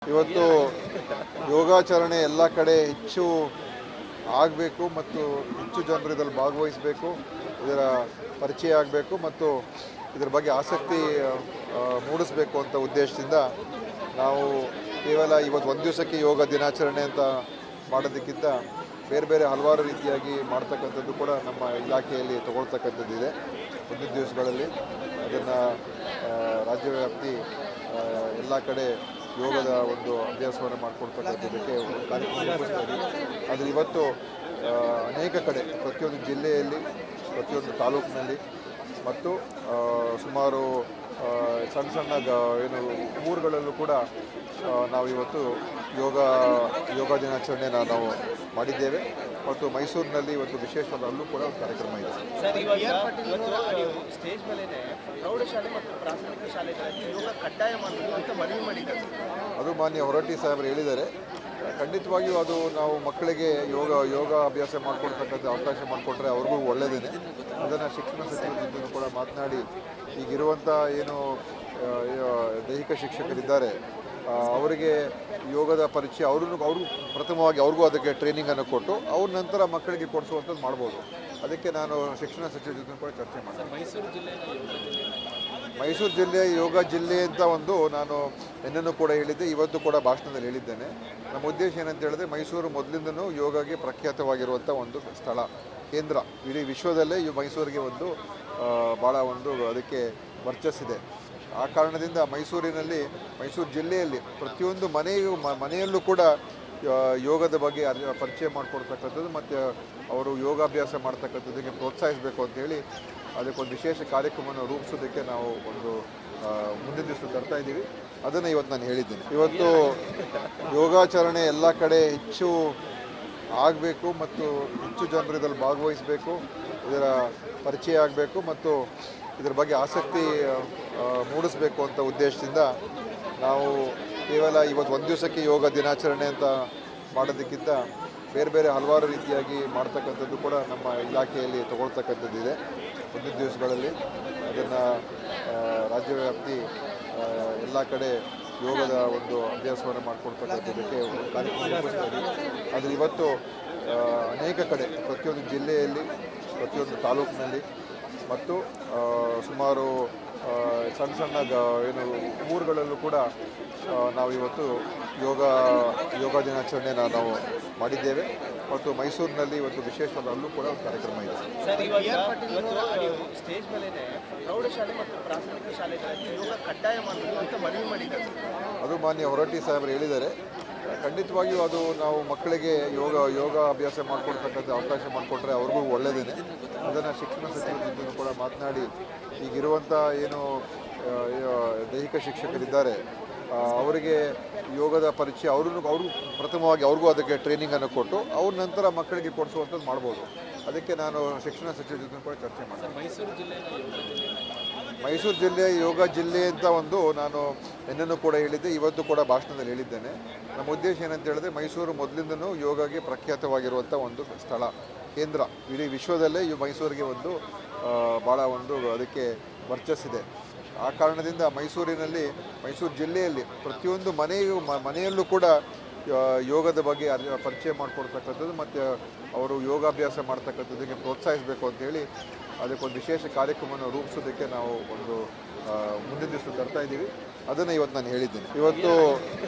ಇವತ್ತು ಯೋಗಾಚರಣೆ ಎಲ್ಲ ಕಡೆ ಹೆಚ್ಚು ಆಗಬೇಕು ಮತ್ತು ಹೆಚ್ಚು ಜನರು ಇದರಲ್ಲಿ ಭಾಗವಹಿಸಬೇಕು, ಇದರ ಪರಿಚಯ ಆಗಬೇಕು ಮತ್ತು ಇದರ ಬಗ್ಗೆ ಆಸಕ್ತಿ ಮೂಡಿಸಬೇಕು ಅಂತ ಉದ್ದೇಶದಿಂದ ನಾವು ಕೇವಲ ಇವತ್ತು ಒಂದು ದಿವಸಕ್ಕೆ ಯೋಗ ದಿನಾಚರಣೆ ಅಂತ ಮಾಡೋದಕ್ಕಿಂತ ಬೇರೆ ಬೇರೆ ಹಲವಾರು ರೀತಿಯಾಗಿ ಮಾಡ್ತಕ್ಕಂಥದ್ದು ಕೂಡ ನಮ್ಮ ಇಲಾಖೆಯಲ್ಲಿ ತಗೊಳ್ತಕ್ಕಂಥದ್ದಿದೆ. ಮುಂದಿನ ದಿವಸಗಳಲ್ಲಿ ಅದನ್ನು ರಾಜ್ಯವ್ಯಾಪ್ತಿ ಎಲ್ಲ ಕಡೆ ಯೋಗದ ಒಂದು ಅಭ್ಯಾಸವನ್ನು ಮಾಡಿಕೊಡ್ತಕ್ಕಂಥದ್ದಕ್ಕೆ ಕಾರ್ಯಕ್ರಮ ರೂಪಿಸ್ತೀವಿ. ಆದರೆ ಇವತ್ತು ಅನೇಕ ಕಡೆ ಪ್ರತಿಯೊಂದು ಜಿಲ್ಲೆಯಲ್ಲಿ, ಪ್ರತಿಯೊಂದು ತಾಲೂಕಿನಲ್ಲಿ ಮತ್ತು ಸುಮಾರು ಸಣ್ಣ ಸಣ್ಣ ಊರುಗಳಲ್ಲೂ ಕೂಡ ನಾವು ಇವತ್ತು ಯೋಗ ದಿನಾಚರಣೆನ ನಾವು ಮಾಡಿದ್ದೇವೆ. ಮತ್ತು ಮೈಸೂರಿನಲ್ಲಿ ಇವತ್ತು ವಿಶೇಷವಾದ ಅಲ್ಲೂ ಕೂಡ ಒಂದು ಕಾರ್ಯಕ್ರಮ ಇದೆ. ಸ್ಟೇಜ್ ಮೇಲೆ ಪ್ರೌಢಶಾಲೆ ಮತ್ತು ಪ್ರಾಥಮಿಕ ಶಾಲೆಗಳಲ್ಲಿ ಯೋಗ ಕಡ್ಡಾಯ ಮಾಡಬೇಕು ಅಂತ ಮನವಿ ಮಾಡಿದ್ದಾರೆ. ಅದು ಮಾನ್ಯ ಹೊರಟ್ಟಿ ಸಾಹೇಬರು ಹೇಳಿದ್ದಾರೆ. ಖಂಡಿತವಾಗಿಯೂ ಅದು ನಾವು ಮಕ್ಕಳಿಗೆ ಯೋಗ ಅಭ್ಯಾಸ ಮಾಡಿಕೊಡ್ತಕ್ಕಂಥ ಅವಕಾಶ ಮಾಡಿಕೊಟ್ರೆ ಅವ್ರಿಗೂ ಒಳ್ಳೆಯದೇ. ಅದನ್ನು ಶಿಕ್ಷಣ ಸಚಿವರಿಂದ ಕೂಡ ಮಾತನಾಡಿ ಈಗಿರುವಂಥ ಏನು ದೈಹಿಕ ಶಿಕ್ಷಕರಿದ್ದಾರೆ ಅವರಿಗೆ ಯೋಗದ ಪರಿಚಯ ಅವರು ಪ್ರಥಮವಾಗಿ ಅವ್ರಿಗೂ ಅದಕ್ಕೆ ಟ್ರೈನಿಂಗನ್ನು ಕೊಟ್ಟು ಅವ್ರ ನಂತರ ಮಕ್ಕಳಿಗೆ ಕೊಡಿಸುವಂಥದ್ದು ಮಾಡ್ಬೋದು. ಅದಕ್ಕೆ ನಾನು ಶಿಕ್ಷಣ ಸಚಿವರ ಜೊತೆ ಕೂಡ ಚರ್ಚೆ ಮಾಡಿದೆ. ಮೈಸೂರು ಜಿಲ್ಲೆಯ ಯೋಗ ಜಿಲ್ಲೆ ಅಂತ ಒಂದು ನಾನು ನಿನ್ನೆನೂ ಕೂಡ ಹೇಳಿದ್ದೆ, ಇವತ್ತು ಕೂಡ ಭಾಷಣದಲ್ಲಿ ಹೇಳಿದ್ದೇನೆ. ನಮ್ಮ ಉದ್ದೇಶ ಏನಂತ ಹೇಳಿದ್ರೆ, ಮೈಸೂರು ಮೊದಲಿಂದನೂ ಯೋಗಕ್ಕೆ ಪ್ರಖ್ಯಾತವಾಗಿರುವಂಥ ಒಂದು ಸ್ಥಳ, ಕೇಂದ್ರ. ಇಡೀ ವಿಶ್ವದಲ್ಲೇ ಮೈಸೂರಿಗೆ ಒಂದು ಭಾಳ ಒಂದು ಅದಕ್ಕೆ ವರ್ಚಸ್ಸಿದೆ. ಆ ಕಾರಣದಿಂದ ಮೈಸೂರು ಜಿಲ್ಲೆಯಲ್ಲಿ ಪ್ರತಿಯೊಂದು ಮನೆಯಲ್ಲೂ ಕೂಡ ಯೋಗದ ಬಗ್ಗೆ ಪರಿಚಯ ಮಾಡಿಕೊಡ್ತಕ್ಕಂಥದ್ದು ಮತ್ತು ಅವರು ಯೋಗಾಭ್ಯಾಸ ಮಾಡ್ತಕ್ಕಂಥದ್ದಕ್ಕೆ ಪ್ರೋತ್ಸಾಹಿಸಬೇಕು ಅಂತೇಳಿ ಅದಕ್ಕೊಂದು ವಿಶೇಷ ಕಾರ್ಯಕ್ರಮವನ್ನು ರೂಪಿಸೋದಕ್ಕೆ ನಾವು ಒಂದು ಮುಂದಿನ ದಿವಸ ತರ್ತಾ ಇದ್ದೀವಿ. ಅದನ್ನು ಇವತ್ತು ನಾನು ಹೇಳಿದ್ದೀನಿ. ಇವತ್ತು ಯೋಗಾಚರಣೆ ಎಲ್ಲ ಕಡೆ ಹೆಚ್ಚು ಆಗಬೇಕು ಮತ್ತು ಹೆಚ್ಚು ಜನರು ಇದರಲ್ಲಿ ಭಾಗವಹಿಸಬೇಕು, ಇದರ ಪರಿಚಯ ಆಗಬೇಕು ಮತ್ತು ಇದರ ಬಗ್ಗೆ ಆಸಕ್ತಿ ಮೂಡಿಸಬೇಕು ಅಂತ ಉದ್ದೇಶದಿಂದ ನಾವು ಕೇವಲ ಇವತ್ತು ಒಂದು ದಿವಸಕ್ಕೆ ಯೋಗ ದಿನಾಚರಣೆ ಅಂತ ಮಾಡೋದಕ್ಕಿಂತ ಬೇರೆ ಬೇರೆ ಹಲವಾರು ರೀತಿಯಾಗಿ ಮಾಡ್ತಕ್ಕಂಥದ್ದು ಕೂಡ ನಮ್ಮ ಇಲಾಖೆಯಲ್ಲಿ ತಗೊಳ್ತಕ್ಕಂಥದ್ದಿದೆ. ಮುಂದಿನ ದಿವಸಗಳಲ್ಲಿ ಅದನ್ನು ರಾಜ್ಯವ್ಯಾಪ್ತಿ ಎಲ್ಲ ಕಡೆ ಯೋಗದ ಒಂದು ಅಭ್ಯಾಸವನ್ನು ಮಾಡಿಕೊಡ್ತಕ್ಕಂಥದ್ದಕ್ಕೆ ಕಾರ್ಯಕ್ರಮ ರೂಪಿಸ್ತೀವಿ. ಆದರೆ ಇವತ್ತು ಅನೇಕ ಕಡೆ ಪ್ರತಿಯೊಂದು ಜಿಲ್ಲೆಯಲ್ಲಿ, ಪ್ರತಿಯೊಂದು ತಾಲೂಕಿನಲ್ಲಿ ಮತ್ತು ಸುಮಾರು ಸಣ್ಣ ಸಣ್ಣ ಊರುಗಳಲ್ಲೂ ಕೂಡ ನಾವು ಇವತ್ತು ಯೋಗ ದಿನಾಚರಣೆನ ನಾವು ಮಾಡಿದ್ದೇವೆ. ಮತ್ತು ಮೈಸೂರಿನಲ್ಲಿ ಇವತ್ತು ವಿಶೇಷವಾದ ಅಲ್ಲೂ ಕೂಡ ಒಂದು ಕಾರ್ಯಕ್ರಮ ಇದೆ. ಸ್ಟೇಜ್ ಮೇಲೆ ಪ್ರೌಢಶಾಲೆ ಮತ್ತು ಪ್ರಾಥಮಿಕ ಶಾಲೆಗಳಲ್ಲಿ ಯೋಗ ಕಡ್ಡಾಯ ಮಾಡಬೇಕು ಅಂತ ಮನವಿ ಮಾಡಿದ್ದಾರೆ. ಅದು ಮಾನ್ಯ ಹೊರಟ್ಟಿ ಸಾಹೇಬರು ಹೇಳಿದ್ದಾರೆ. ಖಂಡಿತವಾಗಿಯೂ ಅದು ನಾವು ಮಕ್ಕಳಿಗೆ ಯೋಗ ಅಭ್ಯಾಸ ಮಾಡಿಕೊಡ್ತಕ್ಕಂಥ ಅವಕಾಶ ಮಾಡಿಕೊಟ್ರೆ ಅವ್ರಿಗೂ ಒಳ್ಳೆಯದೇ. ಅದನ್ನು ಶಿಕ್ಷಣ ಸಚಿವರಿಂದ ಕೂಡ ಮಾತನಾಡಿ ಈಗಿರುವಂಥ ಏನು ದೈಹಿಕ ಶಿಕ್ಷಕರಿದ್ದಾರೆ ಅವರಿಗೆ ಯೋಗದ ಪರಿಚಯ ಅವರು ಪ್ರಥಮವಾಗಿ ಅವ್ರಿಗೂ ಅದಕ್ಕೆ ಟ್ರೈನಿಂಗನ್ನು ಕೊಟ್ಟು ಅವ್ರ ನಂತರ ಮಕ್ಕಳಿಗೆ ಕೊಡಿಸುವಂಥದ್ದು ಮಾಡ್ಬೋದು. ಅದಕ್ಕೆ ನಾನು ಶಿಕ್ಷಣ ಸಚಿವರ ಜೊತೆ ಕೂಡ ಚರ್ಚೆ ಮಾಡಿದೆ. ಮೈಸೂರು ಜಿಲ್ಲೆಯ ಯೋಗ ಜಿಲ್ಲೆ ಅಂತ ಒಂದು ನಾನು ನಿನ್ನೆನೂ ಕೂಡ ಹೇಳಿದ್ದೆ, ಇವತ್ತು ಕೂಡ ಭಾಷಣದಲ್ಲಿ ಹೇಳಿದ್ದೇನೆ. ನಮ್ಮ ಉದ್ದೇಶ ಏನಂತ ಹೇಳಿದ್ರೆ, ಮೈಸೂರು ಮೊದಲಿಂದನೂ ಯೋಗಕ್ಕೆ ಪ್ರಖ್ಯಾತವಾಗಿರುವಂಥ ಒಂದು ಸ್ಥಳ, ಕೇಂದ್ರ. ಇಡೀ ವಿಶ್ವದಲ್ಲೇ ಮೈಸೂರಿಗೆ ಒಂದು ಭಾಳ ಒಂದು ಅದಕ್ಕೆ ವರ್ಚಸ್ಸಿದೆ. ಆ ಕಾರಣದಿಂದ ಮೈಸೂರು ಜಿಲ್ಲೆಯಲ್ಲಿ ಪ್ರತಿಯೊಂದು ಮನೆಯಲ್ಲೂ ಕೂಡ ಯೋಗದ ಬಗ್ಗೆ ಪರಿಚಯ ಮಾಡಿಕೊಡ್ತಕ್ಕಂಥದ್ದು ಮತ್ತು ಅವರು ಯೋಗಾಭ್ಯಾಸ ಮಾಡ್ತಕ್ಕಂಥದ್ದಕ್ಕೆ ಪ್ರೋತ್ಸಾಹಿಸಬೇಕು ಅಂತೇಳಿ ಅದಕ್ಕೊಂದು ವಿಶೇಷ ಕಾರ್ಯಕ್ರಮವನ್ನು ರೂಪಿಸೋದಕ್ಕೆ ನಾವು ಒಂದು ಮುಂದಿನ ದಿವಸ ತರ್ತಾ ಇದ್ದೀವಿ. ಅದನ್ನು ಇವತ್ತು ನಾನು ಹೇಳಿದ್ದೀನಿ. ಇವತ್ತು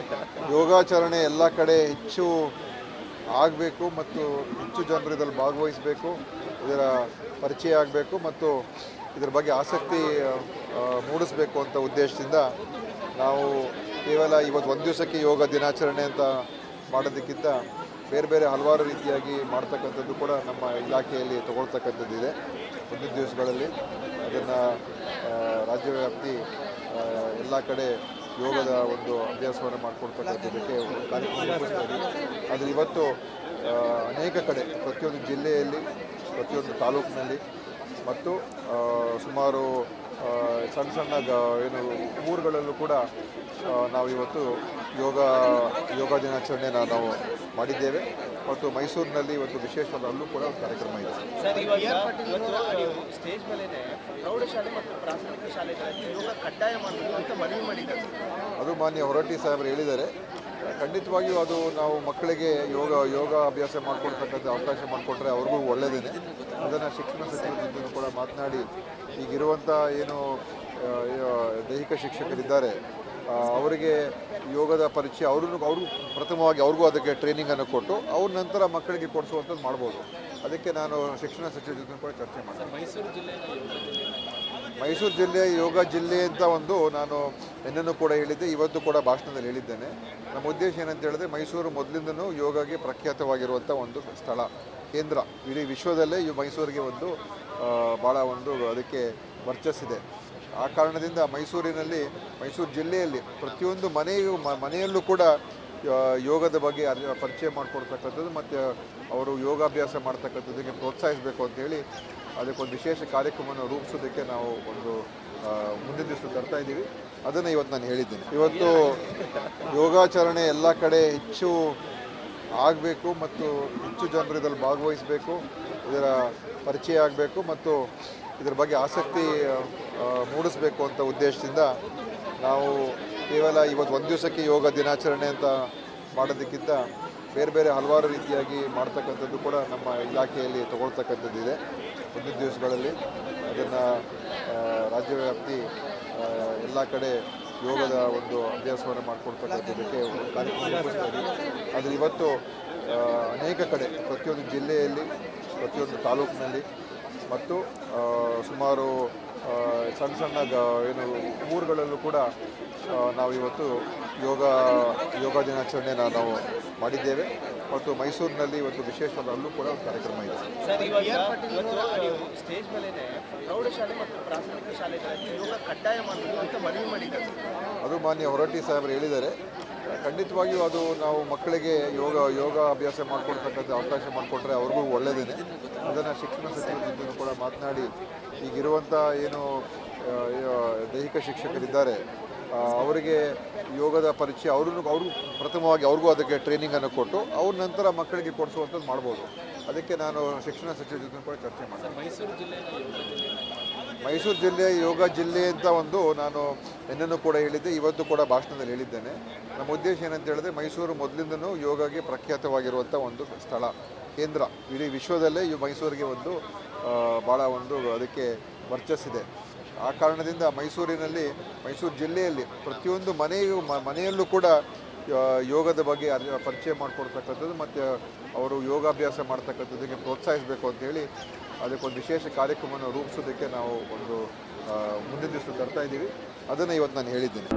ಯೋಗಾಚರಣೆ ಎಲ್ಲ ಕಡೆ ಹೆಚ್ಚು ಆಗಬೇಕು ಮತ್ತು ಹೆಚ್ಚು ಜನರು ಇದರಲ್ಲಿ ಭಾಗವಹಿಸಬೇಕು, ಇದರ ಪರಿಚಯ ಆಗಬೇಕು ಮತ್ತು ಇದರ ಬಗ್ಗೆ ಆಸಕ್ತಿ ಮೂಡಿಸಬೇಕು ಅಂತ ಉದ್ದೇಶದಿಂದ ನಾವು ಕೇವಲ ಇವತ್ತು ಒಂದು ದಿವಸಕ್ಕೆ ಯೋಗ ದಿನಾಚರಣೆ ಅಂತ ಮಾಡೋದಕ್ಕಿಂತ ಬೇರೆ ಬೇರೆ ಹಲವಾರು ರೀತಿಯಾಗಿ ಮಾಡ್ತಕ್ಕಂಥದ್ದು ಕೂಡ ನಮ್ಮ ಇಲಾಖೆಯಲ್ಲಿ ತಗೊಳ್ತಕ್ಕಂಥದ್ದಿದೆ. ಮುಂದಿನ ದಿವಸಗಳಲ್ಲಿ ಅದನ್ನು ರಾಜ್ಯವ್ಯಾಪ್ತಿ ಎಲ್ಲ ಕಡೆ ಯೋಗದ ಒಂದು ಅಭ್ಯಾಸವನ್ನು ಮಾಡಿಕೊಡ್ತಕ್ಕಂಥದ್ದಕ್ಕೆ ಕಾರ್ಯಕ್ರಮ ರೂಪಿಸ್ತೀವಿ. ಆದರೆ ಇವತ್ತು ಅನೇಕ ಕಡೆ ಪ್ರತಿಯೊಂದು ಜಿಲ್ಲೆಯಲ್ಲಿ, ಪ್ರತಿಯೊಂದು ತಾಲೂಕಿನಲ್ಲಿ ಮತ್ತು ಸುಮಾರು ಸಣ್ಣ ಸಣ್ಣ ಊರುಗಳಲ್ಲೂ ಕೂಡ ನಾವು ಇವತ್ತು ಯೋಗ ದಿನಾಚರಣೆನ ನಾವು ಮಾಡಿದ್ದೇವೆ. ಮತ್ತು ಮೈಸೂರಿನಲ್ಲಿ ಇವತ್ತು ವಿಶೇಷವಾದ ಅಲ್ಲೂ ಕೂಡ ಒಂದು ಕಾರ್ಯಕ್ರಮ ಇದೆ. ಸ್ಟೇಜ್ ಮೇಲೆ ಪ್ರೌಢಶಾಲೆ ಮತ್ತು ಪ್ರಾಥಮಿಕ ಶಾಲೆಗಳಲ್ಲಿ ಯೋಗ ಕಡ್ಡಾಯ ಮಾಡಬೇಕು ಅಂತ ಮನವಿ ಮಾಡಿದ್ದಾರೆ. ಅದು ಮಾನ್ಯ ಹೊರಟ್ಟಿ ಸಾಹೇಬರು ಹೇಳಿದ್ದಾರೆ. ಖಂಡಿತವಾಗಿಯೂ ಅದು ನಾವು ಮಕ್ಕಳಿಗೆ ಯೋಗ ಅಭ್ಯಾಸ ಮಾಡಿಕೊಡ್ತಕ್ಕಂಥ ಅವಕಾಶ ಮಾಡಿಕೊಟ್ರೆ ಅವ್ರಿಗೂ ಒಳ್ಳೆಯದೇ. ಅದನ್ನು ಶಿಕ್ಷಣ ಸಚಿವರ ಜೊತೆ ಕೂಡ ಮಾತನಾಡಿ ಈಗಿರುವಂಥ ಏನು ದೈಹಿಕ ಶಿಕ್ಷಕರಿದ್ದಾರೆ ಅವರಿಗೆ ಯೋಗದ ಪರಿಚಯ ಅವರು ಪ್ರಥಮವಾಗಿ ಅವ್ರಿಗೂ ಅದಕ್ಕೆ ಟ್ರೈನಿಂಗನ್ನು ಕೊಟ್ಟು ಅವ್ರ ನಂತರ ಮಕ್ಕಳಿಗೆ ಕೊಡಿಸುವಂಥದ್ದು ಮಾಡ್ಬೋದು. ಅದಕ್ಕೆ ನಾನು ಶಿಕ್ಷಣ ಸಚಿವರ ಜೊತೆ ಕೂಡ ಚರ್ಚೆ ಮಾಡಿದೆ. ಮೈಸೂರು ಜಿಲ್ಲೆಯ ಯೋಗ ಜಿಲ್ಲೆ ಅಂತ ಒಂದು ನಾನು ನಿನ್ನೆನೂ ಕೂಡ ಹೇಳಿದ್ದೆ, ಇವತ್ತು ಕೂಡ ಭಾಷಣದಲ್ಲಿ ಹೇಳಿದ್ದೇನೆ. ನಮ್ಮ ಉದ್ದೇಶ ಏನಂತ ಹೇಳಿದ್ರೆ ಮೈಸೂರು ಮೊದಲಿಂದನೂ ಯೋಗಕ್ಕೆ ಪ್ರಖ್ಯಾತವಾಗಿರುವಂಥ ಒಂದು ಸ್ಥಳ, ಕೇಂದ್ರ. ಇಡೀ ವಿಶ್ವದಲ್ಲೇ ಮೈಸೂರಿಗೆ ಒಂದು ಭಾಳ ಒಂದು ಅದಕ್ಕೆ ವರ್ಚಸ್ಸಿದೆ. ಆ ಕಾರಣದಿಂದ ಮೈಸೂರು ಜಿಲ್ಲೆಯಲ್ಲಿ ಪ್ರತಿಯೊಂದು ಮನೆಯಲ್ಲೂ ಕೂಡ ಯೋಗದ ಬಗ್ಗೆ ಪರಿಚಯ ಮಾಡಿಕೊಡ್ತಕ್ಕಂಥದ್ದು ಮತ್ತು ಅವರು ಯೋಗಾಭ್ಯಾಸ ಮಾಡ್ತಕ್ಕಂಥದ್ದಕ್ಕೆ ಪ್ರೋತ್ಸಾಹಿಸಬೇಕು ಅಂತೇಳಿ ಅದಕ್ಕೊಂದು ವಿಶೇಷ ಕಾರ್ಯಕ್ರಮವನ್ನು ರೂಪಿಸೋದಕ್ಕೆ ನಾವು ಒಂದು ಮುಂದಿನ ದಿವಸ ತರ್ತಾ ಇದ್ದೀವಿ. ಅದನ್ನು ಇವತ್ತು ನಾನು ಹೇಳಿದ್ದೀನಿ. ಇವತ್ತು ಯೋಗಾಚರಣೆ ಎಲ್ಲ ಕಡೆ ಹೆಚ್ಚು ಆಗಬೇಕು ಮತ್ತು ಹೆಚ್ಚು ಜನರು ಇದರಲ್ಲಿ ಭಾಗವಹಿಸಬೇಕು, ಇದರ ಪರಿಚಯ ಆಗಬೇಕು ಮತ್ತು ಇದರ ಬಗ್ಗೆ ಆಸಕ್ತಿ ಮೂಡಿಸಬೇಕು ಅಂತ ಉದ್ದೇಶದಿಂದ ನಾವು ಕೇವಲ ಇವತ್ತು ಒಂದು ದಿವಸಕ್ಕೆ ಯೋಗ ದಿನಾಚರಣೆ ಅಂತ ಮಾಡೋದಕ್ಕಿಂತ ಬೇರೆ ಹಲವಾರು ರೀತಿಯಾಗಿ ಮಾಡ್ತಕ್ಕಂಥದ್ದು ಕೂಡ ನಮ್ಮ ಇಲಾಖೆಯಲ್ಲಿ ತಗೊಳ್ತಕ್ಕಂಥದ್ದಿದೆ. ಮುಂದಿನ ದಿವಸಗಳಲ್ಲಿ ಅದನ್ನು ರಾಜ್ಯವ್ಯಾಪ್ತಿ ಎಲ್ಲ ಕಡೆ ಯೋಗದ ಒಂದು ಅಭ್ಯಾಸವನ್ನು ಮಾಡಿಕೊಡ್ತಕ್ಕಂಥದ್ದಕ್ಕೆ ಒಂದು ಕಾರ್ಯಕ್ರಮ ರೂಪಿಸ್ತಾ ಇದ್ದೀವಿ. ಆದರೆ ಇವತ್ತು ಅನೇಕ ಕಡೆ ಪ್ರತಿಯೊಂದು ಜಿಲ್ಲೆಯಲ್ಲಿ, ಪ್ರತಿಯೊಂದು ತಾಲೂಕಿನಲ್ಲಿ ಮತ್ತು ಸುಮಾರು ಸಣ್ಣ ಏನು ಊರುಗಳಲ್ಲೂ ಕೂಡ ನಾವು ಇವತ್ತು ಯೋಗ ದಿನಾಚರಣೆನ ನಾವು ಮಾಡಿದ್ದೇವೆ. ಮತ್ತು ಮೈಸೂರಿನಲ್ಲಿ ಇವತ್ತು ವಿಶೇಷವಾದ ಅಲ್ಲೂ ಕೂಡ ಒಂದು ಕಾರ್ಯಕ್ರಮ ಇದೆ. ಸ್ಟೇಜ್ ಮೇಲೆ ಪ್ರೌಢಶಾಲೆ ಮತ್ತು ಪ್ರಾಥಮಿಕ ಶಾಲೆಗಳಲ್ಲಿ ಯೋಗ ಕಡ್ಡಾಯ ಮಾಡಬೇಕು ಅಂತ ಮನವಿ ಮಾಡಿದ್ದಾರೆ. ಅದು ಮಾನ್ಯ ಹೊರಟ್ಟಿ ಸಾಹೇಬರು ಹೇಳಿದ್ದಾರೆ. ಖಂಡಿತವಾಗಿಯೂ ಅದು ನಾವು ಮಕ್ಕಳಿಗೆ ಯೋಗ ಅಭ್ಯಾಸ ಮಾಡಿಕೊಡ್ತಕ್ಕಂಥ ಅವಕಾಶ ಮಾಡಿಕೊಟ್ರೆ ಅವ್ರಿಗೂ ಒಳ್ಳೆಯದೇ. ಅದನ್ನು ಶಿಕ್ಷಣ ಸಚಿವರ ಜೊತೆ ಕೂಡ ಮಾತನಾಡಿ ಈಗಿರುವಂಥ ಏನು ದೈಹಿಕ ಶಿಕ್ಷಕರಿದ್ದಾರೆ ಅವರಿಗೆ ಯೋಗದ ಪರಿಚಯ ಅವರು ಪ್ರಥಮವಾಗಿ ಅವ್ರಿಗೂ ಅದಕ್ಕೆ ಟ್ರೈನಿಂಗನ್ನು ಕೊಟ್ಟು ಅವ್ರ ನಂತರ ಮಕ್ಕಳಿಗೆ ಕೊಡಿಸುವಂಥದ್ದು ಮಾಡ್ಬೋದು. ಅದಕ್ಕೆ ನಾನು ಶಿಕ್ಷಣ ಸಚಿವರ ಜೊತೆ ಕೂಡ ಚರ್ಚೆ ಮಾಡಿದೆ. ಮೈಸೂರು ಜಿಲ್ಲೆಯ ಯೋಗ ಜಿಲ್ಲೆ ಅಂತ ಒಂದು ನಾನು ನಿನ್ನೆನೂ ಕೂಡ ಹೇಳಿದ್ದೆ, ಇವತ್ತು ಕೂಡ ಭಾಷಣದಲ್ಲಿ ಹೇಳಿದ್ದೇನೆ. ನಮ್ಮ ಉದ್ದೇಶ ಏನಂತ ಹೇಳಿದ್ರೆ ಮೈಸೂರು ಮೊದಲಿಂದನೂ ಯೋಗಕ್ಕೆ ಪ್ರಖ್ಯಾತವಾಗಿರುವಂಥ ಒಂದು ಸ್ಥಳ, ಕೇಂದ್ರ. ಇಡೀ ವಿಶ್ವದಲ್ಲೇ ಮೈಸೂರಿಗೆ ಒಂದು ಭಾಳ ಒಂದು ಅದಕ್ಕೆ ವರ್ಚಸ್ಸಿದೆ. ಆ ಕಾರಣದಿಂದ ಮೈಸೂರು ಜಿಲ್ಲೆಯಲ್ಲಿ ಪ್ರತಿಯೊಂದು ಮನೆಯಲ್ಲೂ ಕೂಡ ಯೋಗದ ಬಗ್ಗೆ ಪರಿಚಯ ಮಾಡಿಕೊಡ್ತಕ್ಕಂಥದ್ದು ಮತ್ತು ಅವರು ಯೋಗಾಭ್ಯಾಸ ಮಾಡ್ತಕ್ಕಂಥದ್ದಕ್ಕೆ ಪ್ರೋತ್ಸಾಹಿಸಬೇಕು ಅಂತೇಳಿ ಅದಕ್ಕೊಂದು ವಿಶೇಷ ಕಾರ್ಯಕ್ರಮವನ್ನು ರೂಪಿಸೋದಕ್ಕೆ ನಾವು ಒಂದು ಮುಂದಿನ ದಿವಸ ತರ್ತಾ ಇದ್ದೀವಿ. ಅದನ್ನು ಇವತ್ತು ನಾನು ಹೇಳಿದ್ದೀನಿ.